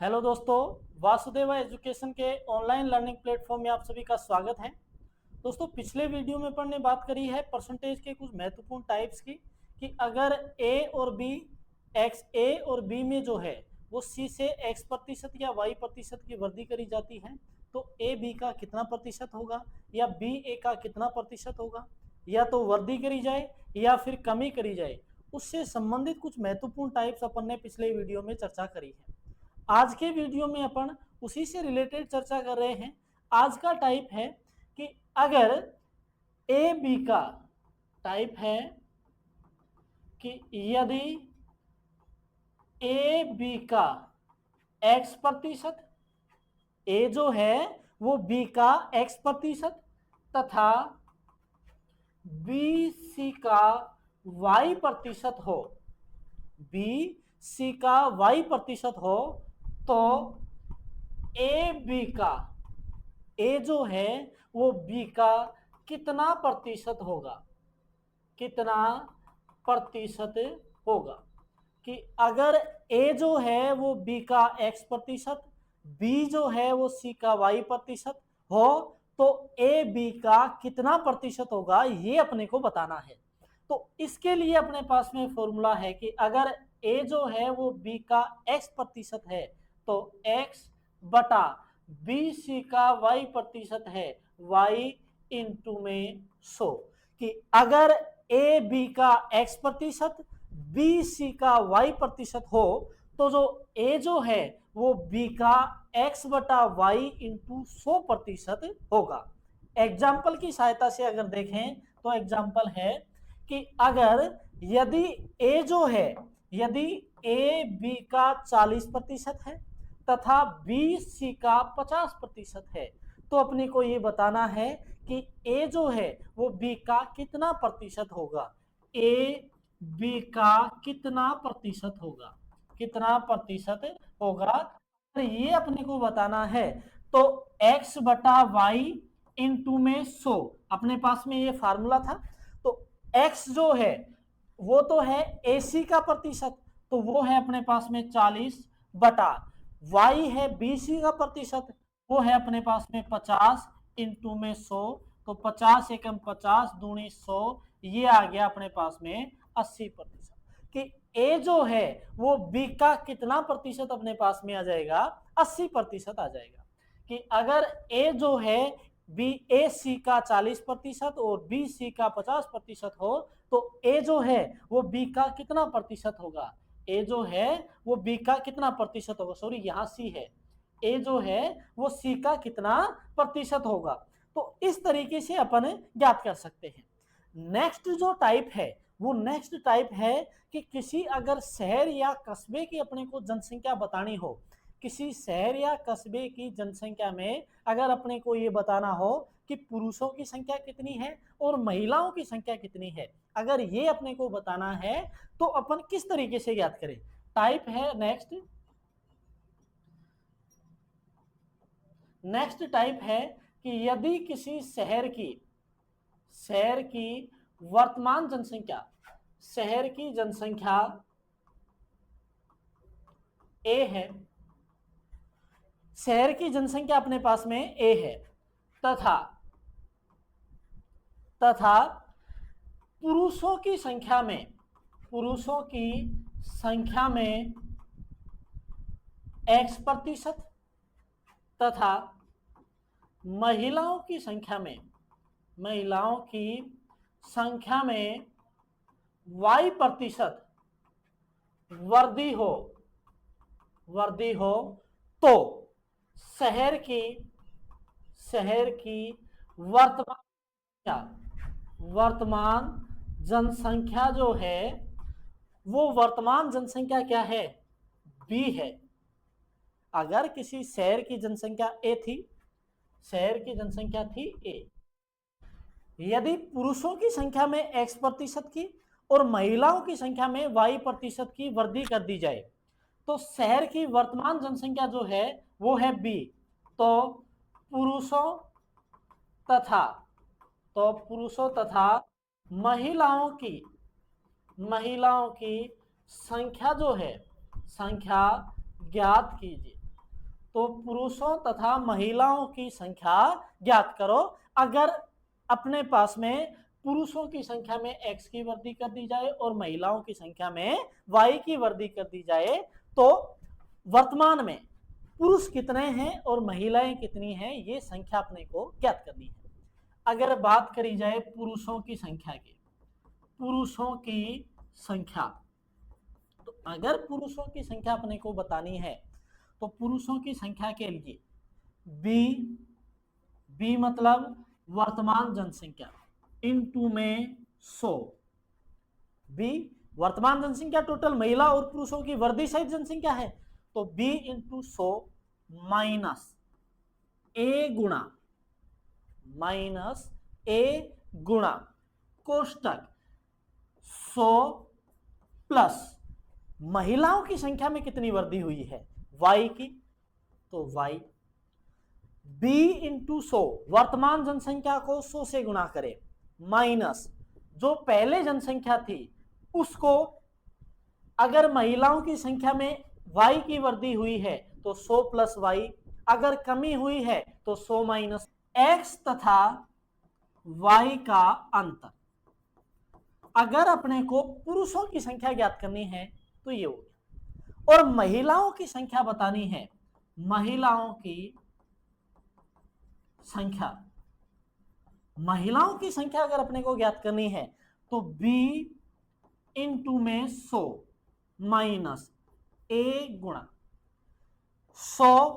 Hello दोस्तों, Vasudeva education के online learning platform में आप सभी का स्वागत है। दोस्तों, पिछले वीडियो में अपन ने बात करी है परसेंटेज के कुछ महत्वपूर्ण टाइप्स की कि अगर ए और बी ए और बी में जो है वो सी से एक्स प्रतिशत या वाई प्रतिशत की वृद्धि करी जाती है तो ए बी का कितना प्रतिशत होगा या बी ए का कितना प्रतिशत होगा, या तो वृद्धि करी जाए या फिर कमी करी जाए। उससे संबंधित कुछ महत्वपूर्ण टाइप्स अपन ने पिछले वीडियो में चर्चा करी है। आज के वीडियो में अपन उसी से रिलेटेड चर्चा कर रहे हैं। आज का टाइप है कि अगर ए बी का टाइप है कि यदि ए बी का एक्स प्रतिशत, ए जो है वो बी का एक्स प्रतिशत तथा बी सी का वाई प्रतिशत हो, बी सी का वाई प्रतिशत हो, तो ए बी का, ए जो है वो बी का कितना प्रतिशत होगा, कितना प्रतिशत होगा। कि अगर ए जो है वो बी का एक्स प्रतिशत, बी जो है वो सी का वाई प्रतिशत हो, तो ए बी का कितना प्रतिशत होगा ये अपने को बताना है। तो इसके लिए अपने पास में फॉर्मूला है कि अगर ए जो है वो बी का एक्स प्रतिशत है तो एक्स बटा बी सी का वाई प्रतिशत है वाई इंटू में 100। कि अगर ए बी का एक्स प्रतिशत बी सी का वाई प्रतिशत हो तो जो ए जो है वो बी का एक्स बटा वाई इंटू 100% होगा। एग्जाम्पल की सहायता से अगर देखें तो एग्जाम्पल है कि अगर यदि ए जो है, यदि ए बी का 40% है तथा बी सी का 50% है, तो अपने को ये बताना है कि ए जो है वो बी का कितना प्रतिशत होगा, ए बी का कितना प्रतिशत होगा, कितना प्रतिशत होगा। तो ये अपने को बताना है तो x बटा वाई इंटू में 100, अपने पास में ये फार्मूला था। तो x जो है वो तो है AC का प्रतिशत, तो वो है अपने पास में 40 बटा y है BC का प्रतिशत, वो है अपने पास में 50 इंटू में 100, तो 50 एकम 50 दूनी 100, ये आ गया अपने पास में 80%। कि ए जो है वो बी का कितना प्रतिशत अपने पास में आ जाएगा, 80% आ जाएगा। कि अगर ए जो है बी ए सी का 40% और बी सी का 50% हो तो ए जो है वो बी का कितना प्रतिशत होगा, ए जो है वो बी का कितना प्रतिशत होगा, सॉरी यहाँ सी है, ए जो है वो सी का कितना प्रतिशत होगा। तो इस तरीके से अपन ज्ञात कर सकते हैं। नेक्स्ट जो टाइप है वो नेक्स्ट टाइप है कि किसी अगर शहर या कस्बे की अपने को जनसंख्या बतानी हो, किसी शहर या कस्बे की जनसंख्या में अगर अपने को ये बताना हो कि पुरुषों की संख्या कितनी है और महिलाओं की संख्या कितनी है, अगर ये अपने को बताना है तो अपन किस तरीके से ज्ञात करें। टाइप है नेक्स्ट टाइप है कि यदि किसी शहर की वर्तमान जनसंख्या, शहर की जनसंख्या ए है, शहर की जनसंख्या अपने पास में ए है तथा पुरुषों की संख्या में एक्स प्रतिशत तथा महिलाओं की संख्या में वाई प्रतिशत वृद्धि हो तो शहर की वर्तमान जनसंख्या जो है वो वर्तमान जनसंख्या क्या है, बी है। अगर किसी शहर की जनसंख्या ए थी, शहर की जनसंख्या थी ए, यदि पुरुषों की संख्या में एक्स प्रतिशत की और महिलाओं की संख्या में वाई प्रतिशत की वृद्धि कर दी जाए तो शहर की वर्तमान जनसंख्या जो है वो है बी। तो पुरुषों तथा महिलाओं की संख्या जो है, संख्या ज्ञात कीजिए। तो पुरुषों तथा महिलाओं की संख्या ज्ञात करो। अगर अपने पास में पुरुषों की संख्या में x की वृद्धि कर दी जाए और महिलाओं की संख्या में y की वृद्धि कर दी जाए तो वर्तमान में पुरुष कितने हैं और महिलाएं कितनी हैं, ये संख्या अपने को ज्ञात करनी है। अगर बात करी जाए पुरुषों की संख्या की, पुरुषों की संख्या, तो अगर पुरुषों की संख्या अपने को बतानी है तो पुरुषों की संख्या के लिए बी मतलब वर्तमान जनसंख्या इनटू में 100, बी वर्तमान जनसंख्या टोटल महिला और पुरुषों की वर्धी सहित जनसंख्या है, तो b इंटू 100 माइनस ए गुणा कोष्टक 100 प्लस महिलाओं की संख्या में कितनी वृद्धि हुई है y की, तो y b इंटू 100 वर्तमान जनसंख्या को 100 से गुणा करें माइनस जो पहले जनसंख्या थी उसको, अगर महिलाओं की संख्या में y की वृद्धि हुई है तो 100 प्लस y, अगर कमी हुई है तो 100 माइनस x तथा y का अंतर। अगर अपने को पुरुषों की संख्या ज्ञात करनी है तो ये हो गया, और महिलाओं की संख्या बतानी है, महिलाओं की संख्या अगर अपने को ज्ञात करनी है तो b इंटू में 100 माइनस a गुणा 100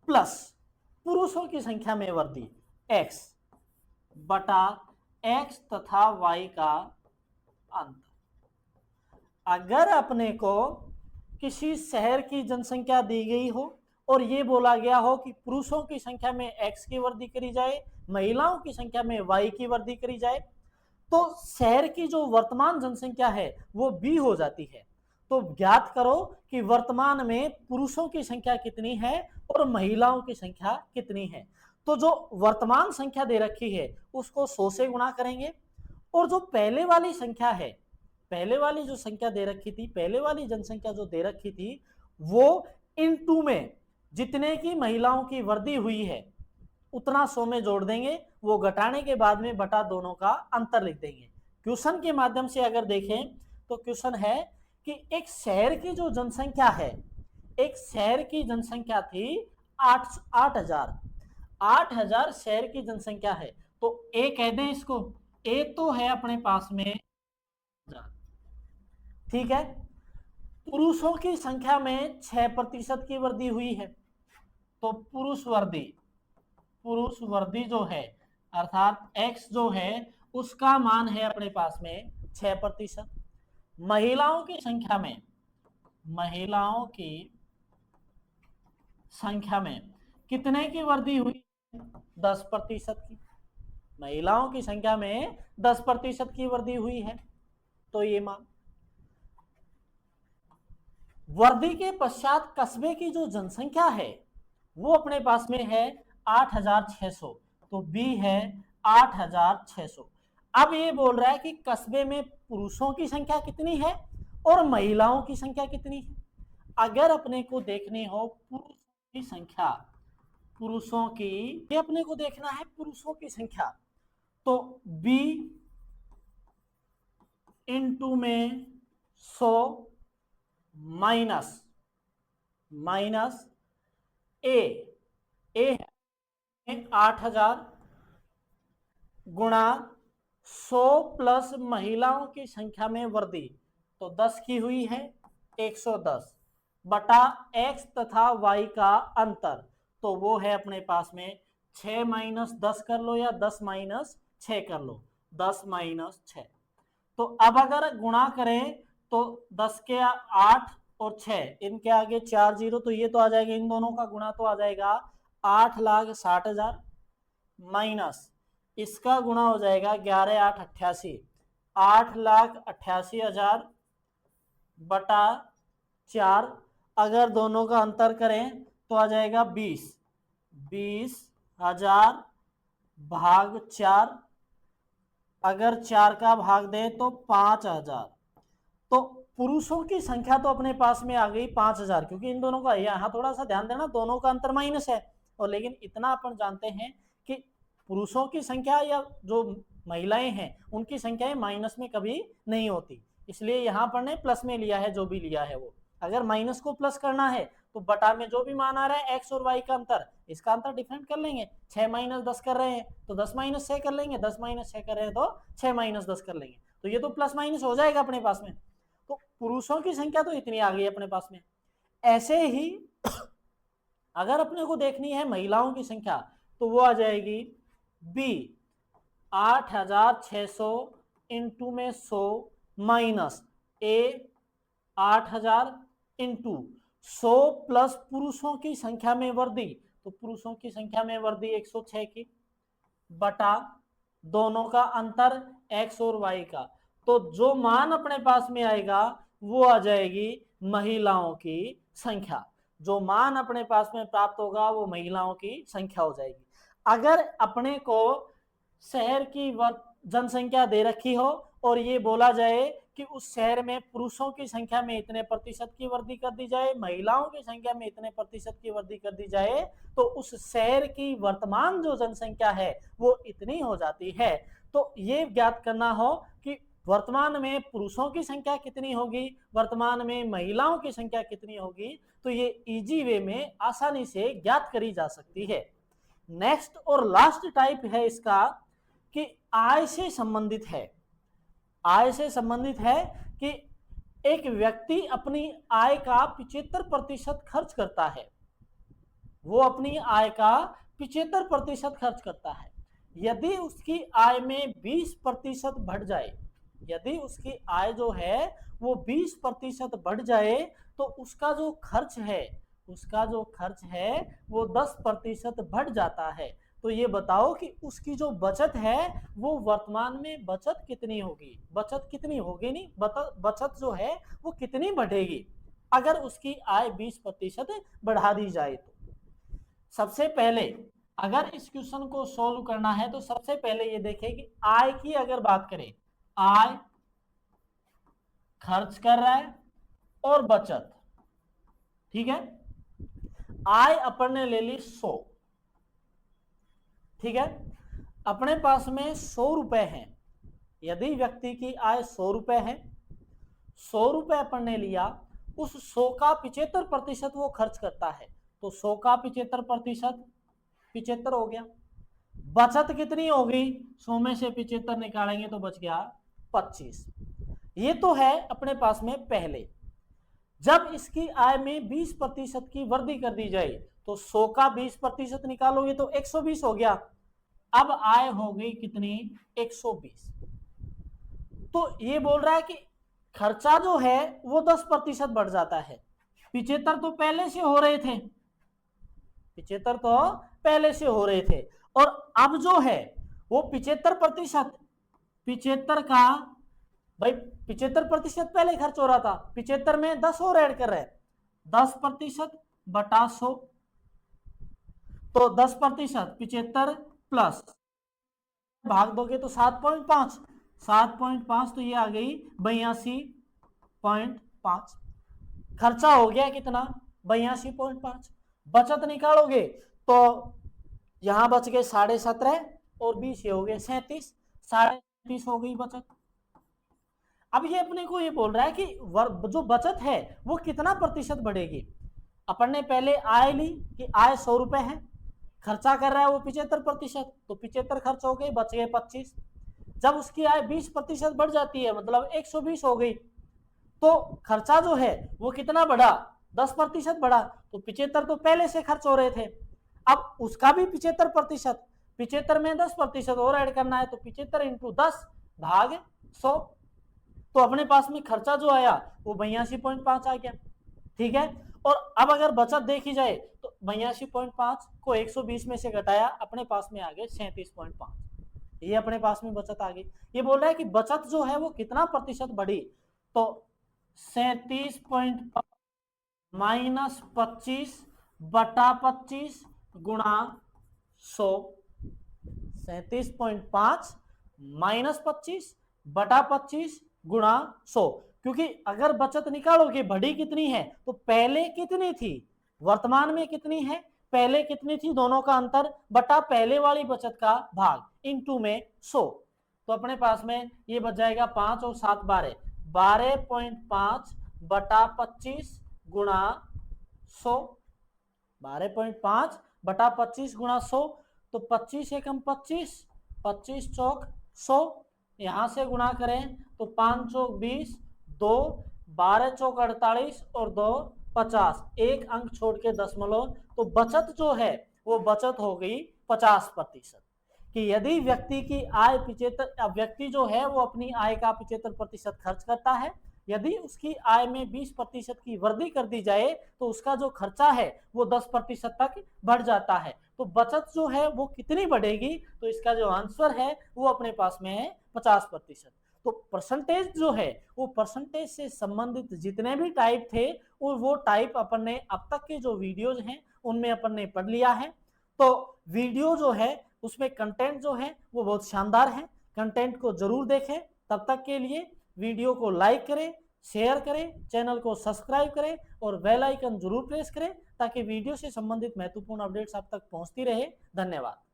प्लस पुरुषों की संख्या में वृद्धि x बटा x तथा y का अंतर। अगर अपने को किसी शहर की जनसंख्या दी गई हो और ये बोला गया हो कि पुरुषों की संख्या में x की वृद्धि करी जाए, महिलाओं की संख्या में y की वृद्धि करी जाए, तो शहर की जो वर्तमान जनसंख्या है वो b हो जाती है। तो ज्ञात करो कि वर्तमान में पुरुषों की संख्या कितनी है और महिलाओं की संख्या कितनी है। तो जो वर्तमान संख्या दे रखी है उसको 100 से गुणा करेंगे, और जो पहले वाली संख्या है, पहले वाली जो संख्या दे रखी थी, पहले वाली जनसंख्या जो दे रखी थी वो इनटू में जितने की महिलाओं की वृद्धि हुई है उतना 100 में जोड़ देंगे, वो घटाने के बाद में बटा दोनों का अंतर लिख देंगे। क्वेश्चन के माध्यम से अगर देखें तो क्वेश्चन है कि एक शहर की जो जनसंख्या है, एक शहर की जनसंख्या थी 8,000 शहर की जनसंख्या है, तो ए कह दें इसको, ए तो है अपने पास में, ठीक है। पुरुषों की संख्या में 6% की वृद्धि हुई है, तो पुरुष वर्धी जो है अर्थात x जो है उसका मान है अपने पास में 6%। महिलाओं की संख्या में कितने की वृद्धि हुई, 10% की। महिलाओं की संख्या में 10% की वृद्धि हुई है, तो ये मान। वृद्धि के पश्चात कस्बे की जो जनसंख्या है वो अपने पास में है 8,600, तो बी है 8,600। अब ये बोल रहा है कि कस्बे में पुरुषों की संख्या कितनी है और महिलाओं की संख्या कितनी है। अगर अपने को देखनी हो पुरुषों की संख्या, ये अपने को देखना है पुरुषों की संख्या, तो बी इंटू में 100 माइनस ए 8,000 गुणा 100 प्लस महिलाओं की संख्या में वृद्धि, तो 10 की हुई है 110 बटा x तथा y का अंतर, तो वो है अपने पास में 6 माइनस 10 कर लो या 10 माइनस 6 कर लो, 10 माइनस 6। तो अब अगर गुणा करें तो 10 के 8 और 6, इनके आगे 4 जीरो, तो ये तो आ जाएगा, इन दोनों का गुणा तो आ जाएगा 8,60,000 माइनस इसका गुणा हो जाएगा 11 8 88, 8,88,000 बटा 4। अगर दोनों का अंतर करें तो आ जाएगा 20,000 भाग 4, अगर 4 का भाग दें तो 5,000, तो पुरुषों की संख्या तो अपने पास में आ गई 5000, क्योंकि इन दोनों का यहाँ थोड़ा सा ध्यान देना, दोनों का अंतर माइनस है। और लेकिन इतना अपन जानते हैं कि पुरुषों की संख्या या जो महिलाएं हैं उनकी संख्याएं माइनस में कभी नहीं होती, इसलिए यहाँ पर ने प्लस में लिया है जो भी लिया है वो। अगर माइनस को प्लस करना है तो बटा में जो भी मान आ रहा है एक्स और वाई का अंतर, इसका अंतर डिफरेंट कर लेंगे। 6 माइनस 10 कर रहे हैं तो 10 माइनस 6 कर लेंगे, 10 माइनस 6 कर रहे हैं तो 6 माइनस 10 कर लेंगे, तो ये तो प्लस माइनस हो जाएगा अपने पास में। तो पुरुषों की संख्या तो इतनी आ गई अपने पास में। ऐसे ही अगर अपने को देखनी है महिलाओं की संख्या तो वो आ जाएगी बी 8600 इंटू में 100 माइनस ए 8000 इंटू 100 प्लस पुरुषों की संख्या में वृद्धि, तो पुरुषों की संख्या में वृद्धि 106 की बटा दोनों का अंतर x और y का, तो जो मान अपने पास में आएगा वो आ जाएगी महिलाओं की संख्या। जो मान अपने पास में प्राप्त होगा वो महिलाओं की संख्या हो जाएगी। अगर अपने को शहर की जनसंख्या दे रखी हो और ये बोला जाए कि उस शहर में पुरुषों की संख्या में इतने प्रतिशत की वृद्धि कर दी जाए, महिलाओं की संख्या में इतने प्रतिशत की वृद्धि कर दी जाए, तो उस शहर की वर्तमान जो जनसंख्या है वो इतनी हो जाती है। तो ये ज्ञात करना हो कि वर्तमान में पुरुषों की संख्या कितनी होगी, वर्तमान में महिलाओं की संख्या कितनी होगी, तो ये इजी वे में आसानी से ज्ञात करी जा सकती है। नेक्स्ट और लास्ट टाइप है इसका कि आय से संबंधित है। आय से संबंधित है कि एक व्यक्ति अपनी आय का 75% खर्च करता है, वो अपनी आय का 75% खर्च करता है। यदि उसकी आय में 20% बढ़ जाए, यदि उसकी आय जो है वो 20% बढ़ जाए तो उसका जो खर्च है, उसका जो खर्च है वो 10% बढ़ जाता है। तो ये बताओ कि उसकी जो बचत है वो वर्तमान में बचत कितनी होगी, बचत कितनी होगी, नहीं बचत जो है वो कितनी बढ़ेगी अगर उसकी आय 20% बढ़ा दी जाए। तो सबसे पहले अगर इस क्वेश्चन को सोल्व करना है तो सबसे पहले ये देखें कि आय की अगर बात करें, आय खर्च कर रहा है और बचत, ठीक है। आय अपन ने ले ली 100, ठीक है। अपने पास में 100 रुपए हैं, यदि व्यक्ति की आय 100 रुपए है, 100 रुपए अपन ने लिया, उस 100 का 75% वो खर्च करता है, तो 100 का 75% 75 हो गया। बचत कितनी होगी, 100 में से 75 निकालेंगे तो बच गया 25। ये तो है अपने पास में पहले। जब इसकी आय में 20% की वृद्धि कर दी जाए तो 100 का 20% निकालोगे तो 120 हो गया। अब आय हो गई कितनी, 120। तो ये बोल रहा है कि खर्चा जो है वो 10% बढ़ जाता है। 75 तो पहले से हो रहे थे, 75 तो पहले से हो रहे थे, और अब जो है वो 75%, 75 का भाई 75% पहले खर्च हो रहा था, 75 में 10 और ऐड कर रहे हैं, 10% बटा 100, तो 10% 75 प्लस भाग दोगे तो 7.5, 7.5 तो ये आ गई 82.5। खर्चा हो गया कितना, 82.5। बचत निकालोगे तो यहां बच गए 17.5 और 20 ये हो गए 37, 37.5 हो गई बचत। अब ये अपने को ये बोल रहा है कि जो बचत है वो कितना प्रतिशत बढ़ेगी। अपन ने पहले आय ली कि आय 100 रुपए है, खर्चा कर रहा है वो 75%, तो 75 खर्च हो गए, बच गए 25। जब उसकी आय 20% बढ़ जाती है, मतलब 120 हो गई, तो खर्चा जो है वो कितना बढ़ा, 10% बढ़ा, तो 75 तो पहले से खर्च हो रहे थे, अब उसका भी 75%, 75 में 10% और ऐड करना है, तो 75 इंटू 10 भाग 100, तो अपने पास में खर्चा जो आया वो 82.5 आ गया, ठीक है। और अब अगर बचत देखी जाए तो 82.5 को 120 में से घटाया, अपने पास में आ गए 37.5, ये अपने पास में बचत आ गई। ये बोल रहा है कि बचत जो है वो कितना प्रतिशत बढ़ी, तो 37.5 माइनस 25 बटा 25 गुणा 100, 37.5 माइनस 25 बटा 25 गुणा 100, क्योंकि अगर बचत निकालोगे बढ़ी कितनी है तो पहले कितनी थी, वर्तमान में कितनी है, पहले कितनी थी, दोनों का अंतर बटा पहले वाली बचत का भाग इनटू में 100। तो अपने पास में ये बच जाएगा 5 और 7 12, 12.5 बटा 25 गुणा 100, 12.5 बटा 25 गुणा 100, तो 25 एकम 25, 25 चौक 100, यहां से गुणा करें तो 5 चौक 20, 2 12 चौक 48 और 2 50, एक अंक छोड़ के दशमलव, तो बचत जो है वो बचत हो गई 50%। कि यदि व्यक्ति की आय 75, व्यक्ति जो है वो अपनी आय का 75% खर्च करता है, यदि उसकी आय में 20% की वृद्धि कर दी जाए तो उसका जो खर्चा है वो 10% तक बढ़ जाता है। तो बचत जो है वो कितनी बढ़ेगी, तो इसका जो आंसर है वो अपने पास में है 50%। तो परसेंटेज जो है वो परसेंटेज से संबंधित जितने भी टाइप थे और वो टाइप अपन ने अब तक के जो वीडियोज हैं उनमें अपन ने पढ़ लिया है। तो वीडियो जो है उसमें कंटेंट जो है वो बहुत शानदार है, कंटेंट को जरूर देखें। तब तक के लिए वीडियो को लाइक करें, शेयर करें, चैनल को सब्सक्राइब करें और बेल आइकन जरूर प्रेस करें ताकि वीडियो से संबंधित महत्वपूर्ण अपडेट्स आप तक पहुंचती रहे। धन्यवाद।